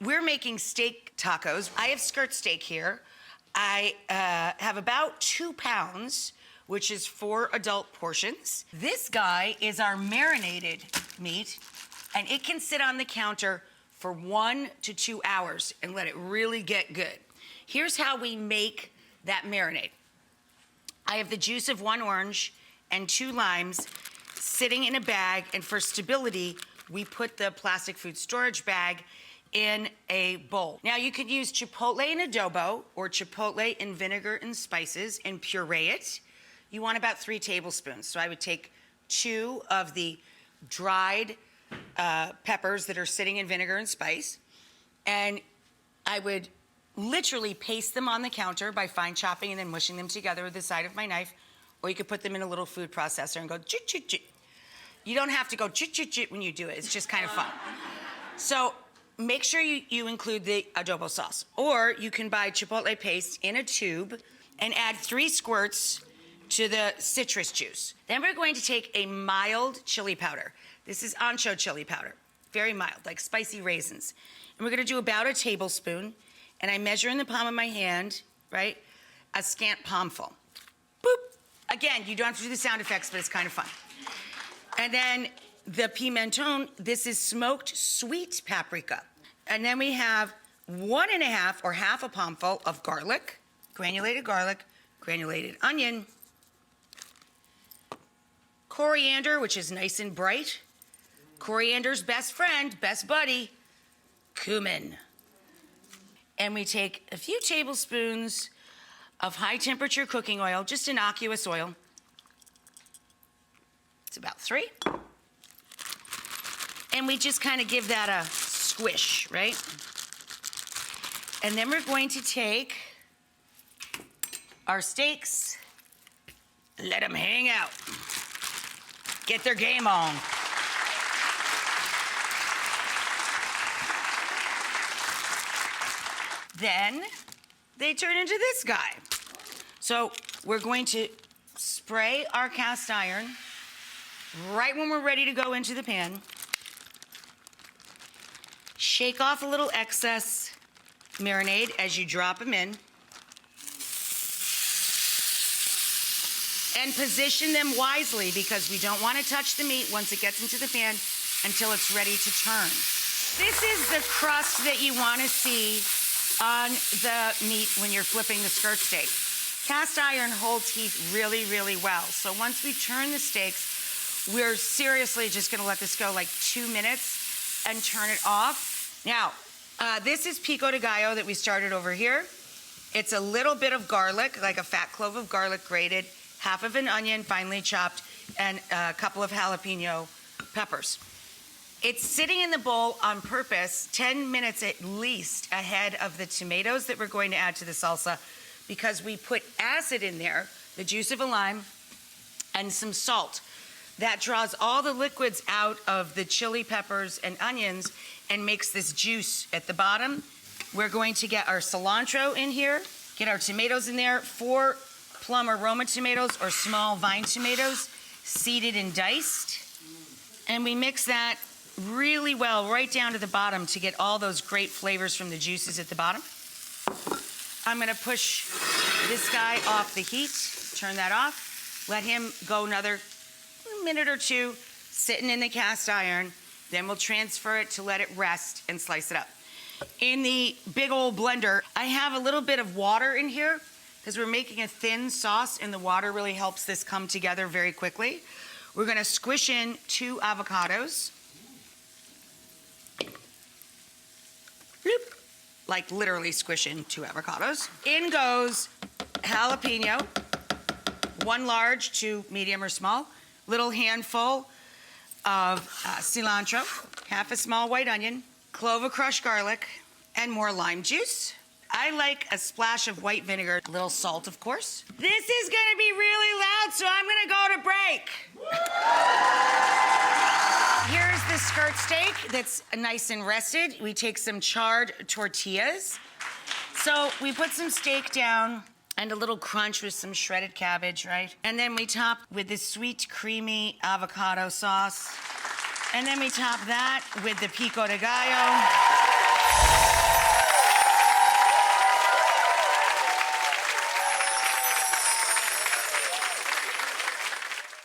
we're making steak tacos. I have skirt steak here. I have about 2 pounds, which is 4 adult portions. This guy is our marinated meat, and it can sit on the counter for 1 to 2 hours and let it really get good. Here's how we make that marinade. I have the juice of 1 orange and 2 limes sitting in a bag, and for stability, we put the plastic food storage bag in a bowl. Now you could use chipotle and adobo or chipotle and vinegar and spices and puree it. You want about 3 tablespoons. So I would take 2 of the dried peppers that are sitting in vinegar and spice, and I would literally paste them on the counter by fine chopping and then mushing them together with the side of my knife, or you could put them in a little food processor and go chit chit chit. You don't have to go chit chit chit when you do it. It's just kind of fun. So make sure you include the adobo sauce, or you can buy chipotle paste in a tube and add 3 squirts to the citrus juice. Then we're going to take a mild chili powder. This is ancho chili powder, very mild, like spicy raisins. And we're gonna do about a tablespoon, and I measure in the palm of my hand, right, a scant palmful. Boop. Again, you don't have to do the sound effects, but it's kind of fun. And then the pimenton, this is smoked sweet paprika. And then we have 1½ or half a palmful of garlic, granulated onion, coriander, which is nice and bright, coriander's best friend, best buddy, cumin. And we take a few tablespoons of high temperature cooking oil, just innocuous oil. It's about 3. And we just kind of give that a squish, right? And then we're going to take our steaks, let them hang out, get their game on. Then they turn into this guy. So we're going to spray our cast iron right when we're ready to go into the pan. Shake off a little excess marinade as you drop them in. And position them wisely, because we don't want to touch the meat once it gets into the pan until it's ready to turn. This is the crust that you want to see on the meat when you're flipping the skirt steak. Cast iron holds heat really, really well. So once we turn the steaks, we're seriously just gonna let this go like 2 minutes and turn it off. Now, this is pico de gallo that we started over here. It's a little bit of garlic, like a fat clove of garlic grated, half of an onion finely chopped, and a couple of jalapeno peppers. It's sitting in the bowl on purpose 10 minutes at least ahead of the tomatoes that we're going to add to the salsa, because we put acid in there, the juice of a lime, and some salt. That draws all the liquids out of the chili peppers and onions and makes this juice at the bottom. We're going to get our cilantro in here, get our tomatoes in there, 4 plum or Roma tomatoes or small vine tomatoes, seeded and diced. And we mix that really well right down to the bottom to get all those great flavors from the juices at the bottom. I'm gonna push this guy off the heat, turn that off, let him go another minute or 2, sitting in the cast iron. Then we'll transfer it to let it rest and slice it up. In the big old blender, I have a little bit of water in here because we're making a thin sauce, and the water really helps this come together very quickly. We're gonna squish in 2 avocados. Bloop. Like literally squish in 2 avocados. In goes jalapeno, 1 large, 2 medium or small, little handful of cilantro, half a small white onion, clove of crushed garlic, and more lime juice. I like a splash of white vinegar, a little salt, of course. This is gonna be really loud, so I'm gonna go to break. Here's the skirt steak that's nice and rested. We take some charred tortillas. So we put some steak down and a little crunch with some shredded cabbage, right? And then we top with this sweet, creamy avocado sauce. And then we top that with the pico de gallo.